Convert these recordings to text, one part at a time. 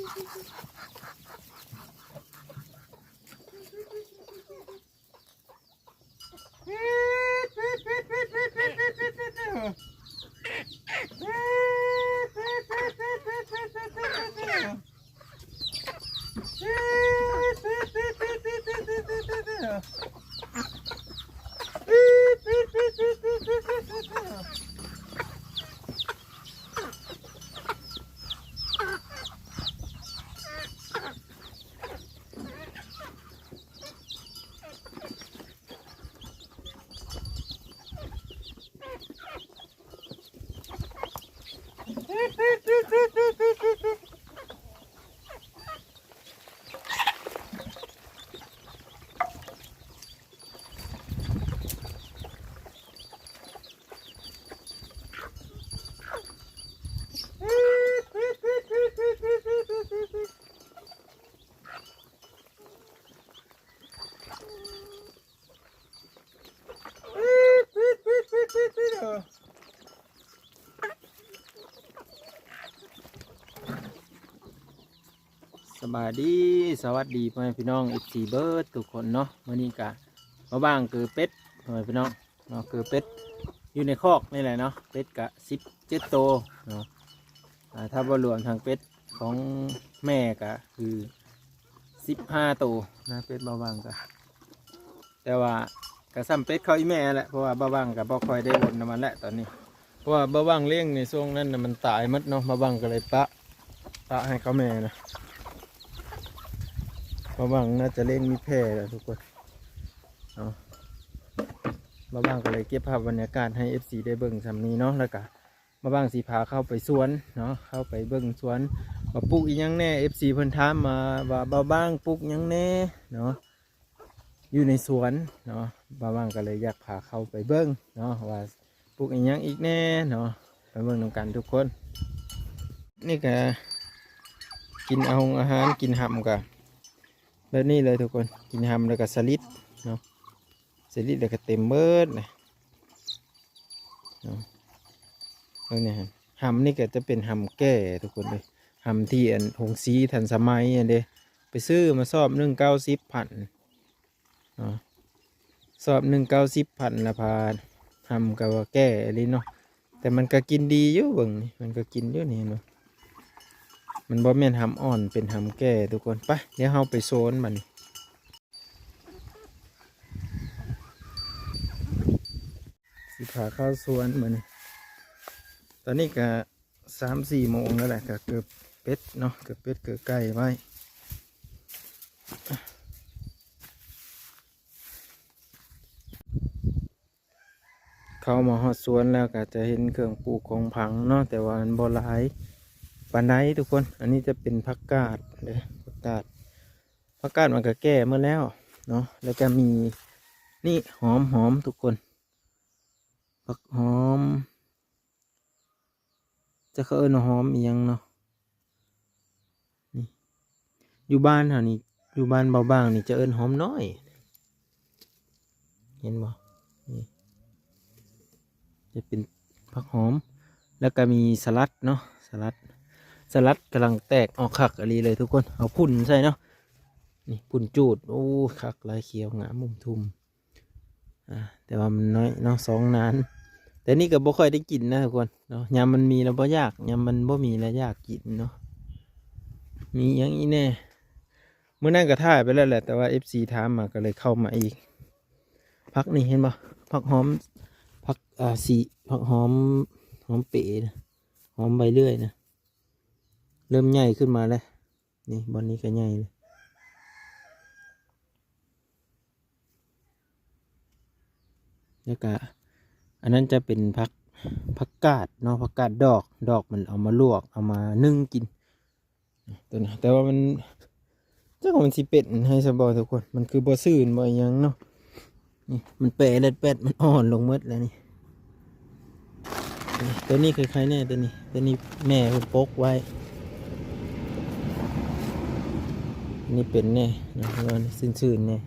สบายดีสวัสดีพ่อแม่พี่น้องFCเบิร์ดทุกคนเนาะมื้อนี้กะมาบ้างเกือเป็ดพ่อแม่พี่น้องเนาะเกือเป็ดอยู่ในคอกนี่แหละเนาะเป็ดกะ17 ตัวเนาะถ้าบ่รวมทางเป็ดของแม่กะคือ15 ตัวนะเป็ดบ่บ้างกะแต่ว่ากะซ้ำเป็ดเขาอีแม่แหละเพราะว่าบ่บ้างกะบ่ค่อยได้ลดน้ำมันแหละตอนนี้เพราะว่าบ่บ้างเลี้ยงในช่วงนั้นน่ะมันตายหมดเนาะบ่บ้างก็เลยปะให้เขาแม่นะมาบ้างน่าจะเล่นมีแพร่แล้วทุกคนมาบ้างก็เลยเก็บภาพบรรยากาศให้ FC ได้เบิ่งสำนี้เนาะแล้วก็มาบ้างสีพาเข้าไปสวนเนาะเข้าไปเบิ่งสวนมาปลูกอีกยังแน่ FC เพิ่นถามมาว่าบ้างปลูกยังแน่เนาะอยู่ในสวนเนาะบ้างก็เลยอยากพาเข้าไปเบิ่งเนาะว่าปลูกอีกยังอีกแน่เนาะไปเบิ่งนำกันทุกคนนี่ก็กินอาหารกินหำกันแบบนี้เลยทุกคนกินหำแล้วก็สลิดเนาะสลิดแล้วก็เต็มเบิดนะเนาะเนี่ยหำนี่ก็จะเป็นหำแก่ทุกคนเลยหำที่อันหงสีทันสมัยอันเดไปซื้อมาสอบ190,000เนาะสอบ190,000ละพาหำกับว่าแก่อะไรเนาะแต่มันก็กินดีอยู่เบิ่งนี่มันก็กินอยู่นี่เนาะมันบ่แม่นหำอ่อนเป็นหำแก่ทุกคนไปเดี๋ยวเราไปโซนมันสิพาเข้าสวนมันตอนนี้ก็3-4 โมงแล้วแหละก็เกือบเป็ดเนาะเกือบเป็ดเกือบไก่ไว้เข้ามาฮอดสวนแล้วก็จะเห็นเครื่องปลูกของผังเนาะแต่ว่ามันบ่หลายปานใดทุกคนอันนี้จะเป็นผักกาดเลยผักกาดมันก็แก่เมื่อแล้วเนาะแล้วก็มีนี่หอมทุกคนผักหอมจะเขาเอิ้นหอมอีหยังเนาะนี่อยู่บ้านเฮานี่อยู่บ้านเบาบางนี่จะเอิ้นหอมน้อยเห็นบ่นี่จะเป็นผักหอมแล้วก็มีสลัดเนาะสลัดกำลังแตกออกคักอะไรเลยทุกคนเอาพุ่นใส่เนาะนี่พุ่นจูดโอ้คักลายเขียวงามมุมทุ่มแต่ว่ามันน้อยเนาะ2 นานแต่นี่ก็บ่ค่อยได้กินนะทุกคนเนาะยามมันมีแล้วบ่ยากยามมันบ่มีแล้วยากกินเนาะมีอย่างนี้แน่เมื่อนั้นก็ถ่ายไปแล้วแหละแต่ว่า FC ถามมาก็เลยเข้ามาอีกผักนี่เห็นบ่ผักหอมผักผักหอมเป๋นะหอมใบเลื่อยนะเริ่มใหญ่ขึ้นมาแล้วนี่บอนนี้ก็ใหญ่เลยแล้วก็อันนั้นจะเป็นผักกาดเนาะผักกาดดอกมันเอามาลวกเอามานึ่งกินตัวนี้แต่ว่ามันเจ้าของมันสิเป็ดให้สบายทุกคนมันคือบ่ซื่นบ่ยังเนาะนี่มันเปรเล็ดเป็ดมันอ่อนลงหมดแล้วนี่ตัวนี้คือใครแน่ตัวนี้แม่ผมปกไว้นี่เป็นแน่นะว่าซื่นๆแน่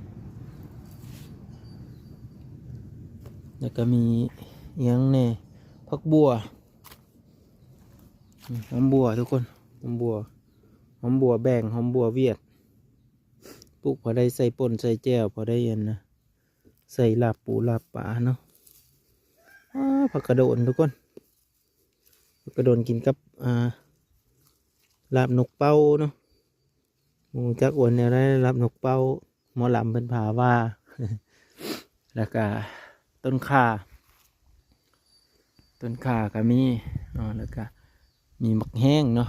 แล้วก็มียังแน่ผักบัวหอมบัวทุกคนหอมบัว หอมบัวแบ่งหอมบัวเวียดปลูกพอได้ใส่ป่นใส่แจ่วพอได้ยันนะใส่ลาบปูลาบปลาเนาะผักกระโดนทุกคนผักกระโดนกินกับลาบนกเป้าเนาะหมูจักอ้วนเนี่ยได้ลาบนกเป้าหมอลำเป็นผาว่า แล้วก็ต้นข่าก็มีแล้วก็มีมะแห้งเนาะ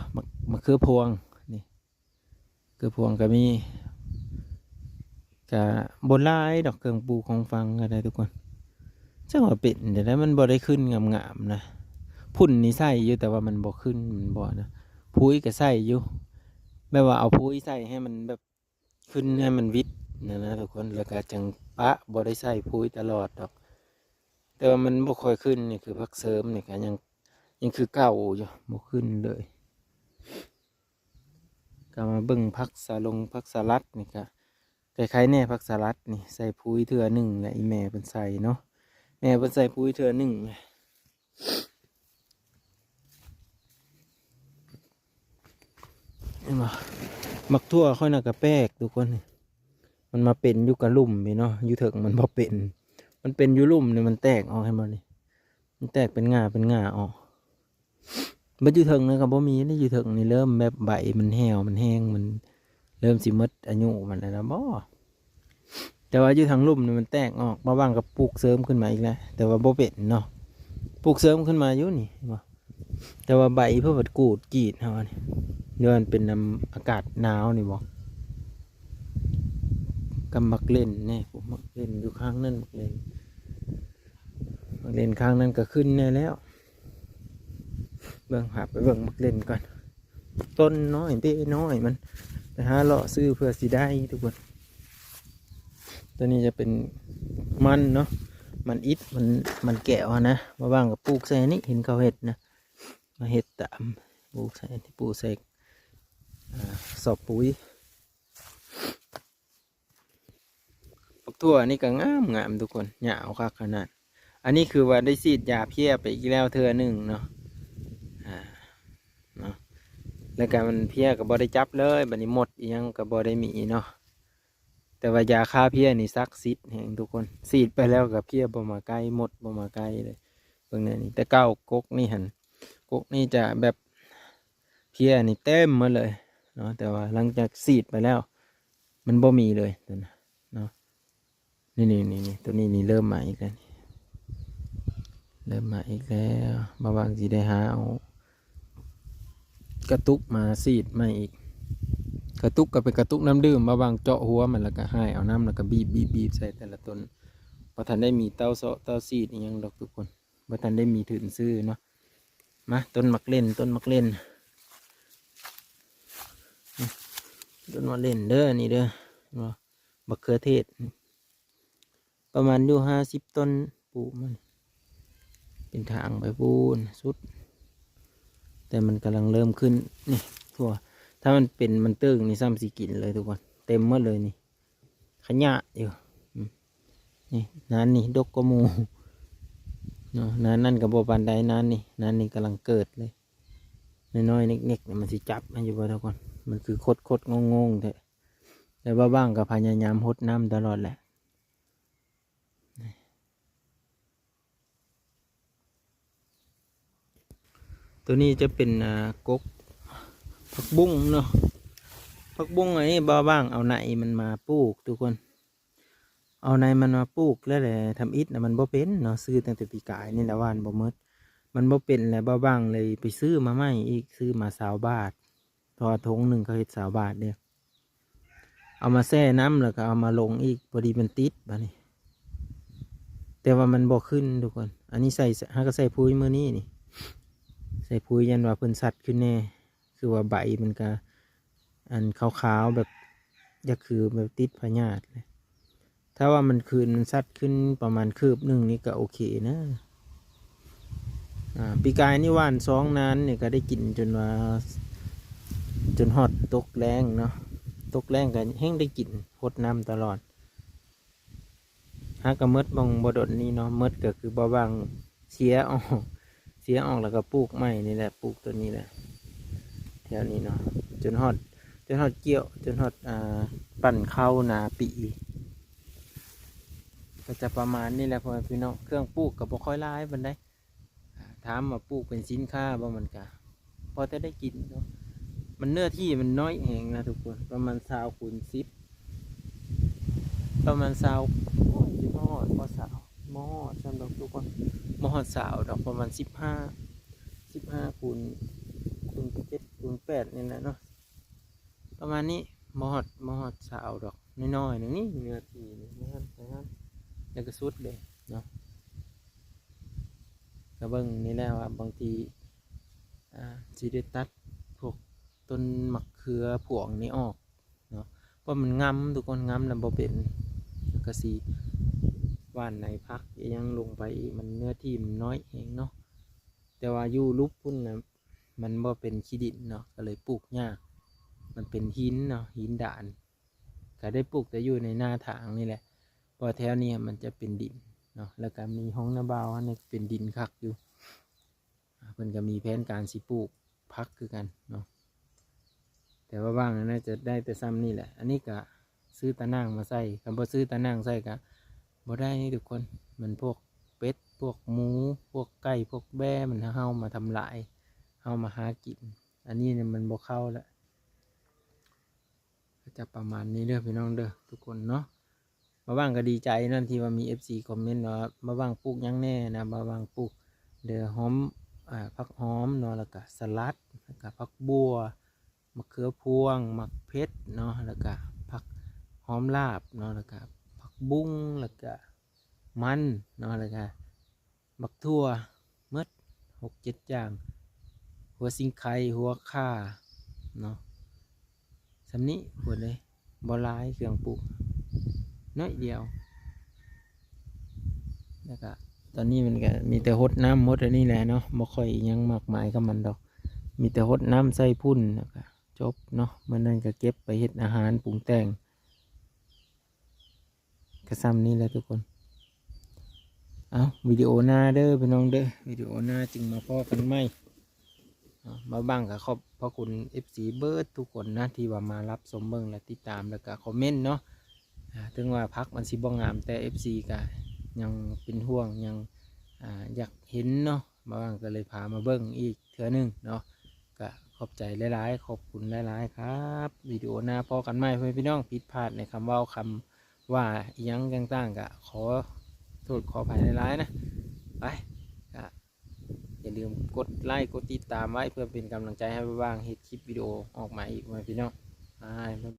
มะเขือพวงนี่เขือพวงก็มีกับบนลายดอกเกืองปูของฟังก็ได้ทุกคนจังว่าเป็นเดี๋ยวนั้นมันบ่ได้ขึ้นงามๆนะพุ่นนี่ใส่อยู่แต่ว่ามันบ่ขึ้นมันบ่นะพุ้ยก็ใส่อยู่แบบว่าเอาพุ้ยใส่ให้มันแบบขึ้นให้มันวิดนะทุกคนแล้วก็จังปะบ่ได้ใส่พุ้ยตลอดดอกแต่ว่ามันบ่ค่อยขึ้นนี่คือพักเสริมนี่ก็ยังคือเก่าอยู่บ่ขึ้นเลยก็มาเบิ่งพักพักสลัดนี่ก็คล้ายๆแน่พักสลัดนี่ใส่พุ้ยเทื่อหนึ่งแหละอีแม่เป็นใส่เนาะแม่เป็นใส่พุ้ยเทื่อหนึ่งเห็นบ่มักทั่วค่อยน่ะกระแปกทุกคนมันมาเป็นอยู่กระลุ่มไปเนาะอยู่เถิงมันพอเป็นมันเป็นอยู่ลุ่มเนี่ยมันแตกออกให้มันนี่มันแตกเป็นง่าออกมันอยู่เถิงนะครับบ่มีนี่อยู่เถิงนี่เริ่มแบบใบมันแห้วมันแห้งมันเริ่มสิมดอายุมันแล้วบ่แต่ว่าอยู่ทางลุ่มนี่มันแตกออกมาบ้างกับปลูกเสริมขึ้นมาอีกแล้วแต่ว่าบ่เป็นเนาะปลูกเสริมขึ้นมาอยู่นี่บ่แต่ว่าใบเพื่อวัดกูดกีดเฮานี่เดือนเป็นน้ำอากาศหนาวนี่บ่กำมักเล่นเนี่ยผมมักเล่นอยู่ข้างนั่นมักเล่นข้างนั้นก็ขึ้นแน่แล้วเบิ่งหาไปเบิ่งมักเล่นก่อนต้นน้อยเบ้น้อยมันไปหาเลาะซื้อเพื่อสิได้ทุกคนตัวนี้จะเป็นมันเนาะมันอิดมันแก้วนะมาบ้างกับปลูกใส่นี่เห็นเขาเห็ดนะมาเห็ดตามปลูกใส่ที่ปลูกใส่สอบปุ๋ยทั่วนี่ก็งามทุกคนหยาวคักขนาดอันนี้คือว่าได้ฉีดยาเพี้ยไปอีกแล้วเทื่อหนึ่งเนาะเนาะแล้วก็มันเพี้ยกับบอได้จับเลยบัดนี้หมดยังกับบอได้มีเนาะแต่ว่ายาฆ่าเพี้ยนี่ซักซิดแห่งทุกคนฉีดไปแล้วกับเพี้ยบ่มาใกล้หมดบ่มาใกล้เลยเบิ่งนี่แต่เก้ากกนี่หันกกนี่จะแบบเพี้ยนี่เต็มมาเลยเนาะแต่ว่าหลังจากฉีดไปแล้วมันบ่มีเลยเนาะนี่ตัวนี้นี่เริ่มมาอีกแล้วบางทีได้หาเอากระตุกมาซีดมาอีกกระตุกก็เป็นกระตุกน้ำดื่มบางเจาะหัวมันแล้วก็ให้เอาน้ำแล้วก็บีบใส่แต่ละต้นพอทันได้มีเต้าเสาะเต้าซีดอย่างดอกทุกคนพอทันได้มีถึงซื้อเนาะมาต้นมักเล่นต้นมักเล่นเด้อนี่เด้อบักเขือเทศประมาณอยู่50 ต้นปลูกมันเป็นทางไปปูนสุดแต่มันกำลังเริ่มขึ้นนี่ทั่วถ้ามันเป็นมันตึงนี่ซ้ำสีกินเลยทุกคนเต็มหมดเลยนี่ขยะอยู่นี่นั้นนี่ดกกมูเนาะนั่นกับโบปันไดนั่นนี่กำลังเกิดเลยน้อยๆเน็กๆเนี่ยมันสิจับมันอยู่บ่ทุกคนมันคือคดงงๆแต่บ้างกับพยายามหดน้ำตลอดแหละตัวนี้จะเป็นกกผักบุ้งเนาะผักบุ้งไอ้บ้างเอาไหนมันมาปลูกทุกคนเอาไหนมันมาปลูกแล้วแหละทำอิฐนะมันบ่เป็นเนาะซื้อตั้งแต่ปีกายนี่แหละว่านบ่เมดมันบ่เป็นแล้วบ้างเลยไปซื้อมาใหม่อีกซื้อมา20 บาททอทงหนึ่งเขาเฮ็ด20 บาทเดียวเอามาแช่น้ำแล้วก็เอามาลงอีกพอดีมันติดบ้านี่แต่ว่ามันบ่ขึ้นทุกคนอันนี้ก็ใส่ปุ๋ยมือนี้นี่ใส่ปุ๋ยยันว่าเพิ่นสัตว์ขึ้นแน่คือว่าใบมันก็อันขาวๆแบบอยากคือแบบติดพยาธิเลยถ้าว่ามันคืนมันสัตว์ขึ้นประมาณคืบหนึ่งนี่ก็โอเคนะปีกายนี่ว่าน2นั้นเนี่ยก็ได้กินจนฮอดตกแรงเนาะตกแรงกันแห้งได้กินพดน้ำตลอดหากระมดบางบดนี่เนาะมดก็คือบบางเสียออกแล้วก็ปลูกใหม่นี่แหละปลูกตัวนี้แหละแถวนี้เนาะจนฮอด นฮอดเกี่ยวจนฮอดปั่นเข้านาปีก็จะประมาณนี้แหละพ่อแม่พี่น้องเครื่องปลูกกับบ่ค่อยหลายบันไดถามว่าปลูกเป็นสินค้าบ่มันก็พอจะได้กินเนาะมันเนื้อที่มันน้อยแหงนะทุกคนประมาณ20 คูณ 10ประมาณ20โอ้ยสิฮอดบ่สาวมอดสำหรับทุกคนมอดสาวดอกประมาณ15 คูณ 7 คูณ 8นี่แหละเนาะประมาณนี้มอดสาวดอกน้อยๆหนึ่งนี่เนื้อที่นี่นะครับแล้วก็สุดเลยเนาะกระเบื้องนี่แหละว่าบางทีสิได้ตัดพวกต้นมะเขือผวงนี่ออกเนาะเพราะมันงำทุกคนงำแล้วบ่เป็นแล้วก็สีว่านในพักยังลงไปมันเนื้อที่มันน้อยเองเนาะแต่ว่าอยู่ลุบพุ่นนะมันบ่เป็นขี้ดินเนาะก็เลยปลูกยากมันเป็นหินเนาะหินด่านก็ได้ปลูกแต่อยู่ในหน้าถางนี่แหละเพราะแถวนี้มันจะเป็นดินเนาะแล้วก็มีห้องน้ำบาวนี่เป็นดินคักอยู่เพิ่นก็มีแผนการสิปลูกพักคือกันเนาะแต่ว่าบ้างน่าจะได้แต่ซ้ำนี่แหละอันนี้ก็ซื้อตะนั่งมาใส่คำว่าซื้อตะนั่งใส่ก็บ่ได้นี่ทุกคนมันพวกเป็ดพวกหมูพวกไก่พวกแบ่มันเฮามาทำลายเฮามาหากินอันนี้เนี่ยมันบ่เข้าแล้วก็จะประมาณนี้เด้อพี่น้องเด้อทุกคนเนาะมาบ้างก็ดีใจนั่นที่ว่ามี FC คอมเมนต์ว่ามาบ้างปลูกยังแน่นะมาบ้างปลูกเดือหอมผักหอมเนาะแล้วก็สลัดแล้วก็ผักบัวมะเขือพวงมะเพชรเนาะแล้วก็ผักหอมลาบเนาะแล้วก็ผักบุ้งแล้วก็มันเนาะแล้วก็บักทั่วมด6-7อย่างหัวสิงไข่หัวข่าเนาะสำนี้หมดเลยบ่หลายเครื่องปลูกน้อยเดียวแล้วก็ตอนนี้มันก็มีแต่หดน้ำหมดอันนี้แหละเนาะบ่ค่อยยังมากมายกับมันดอกมีแต่หดน้ำใส่พุ่นแล้วก็จบเนาะเมื่อนั้นก็เก็บไปเฮ็ดอาหารปรุงแต่งก็ซ้ำนี้แหละทุกคนเอาวิดีโอหน้าเด้อพี่น้องเด้อวิดีโอหน้าจึงมาพอกันไหมมาบ้างกับขอบพระคุณ FC เบิร์ดทุกคนนะที่ว่ามารับชมเบิ่งและติดตามแล้วก็คอมเมนต์เนาะถึงว่าพักมันสิบ่งามแต่ FC ก็ยังเป็นห่วงยังอยากเห็นเนาะมาบ้างก็เลยพามาเบิ่งอีกเทื่อนึงเนาะก็ขอบใจหลายๆขอบคุณหลายๆครับวิดีโอหน้าพอกันไหมเพื่อนพี่น้องผิดพลาดในคำว่าคำว่าอีหยังต่างๆก็ขอโทษขออภัยหลายๆนะไปก็อย่าลืมกดไลค์กดติดตามไว้เพื่อเป็นกำลังใจให้บ้างเฮ็ดคลิปวิดีโอออกมาอีกเพื่อนพี่น้อง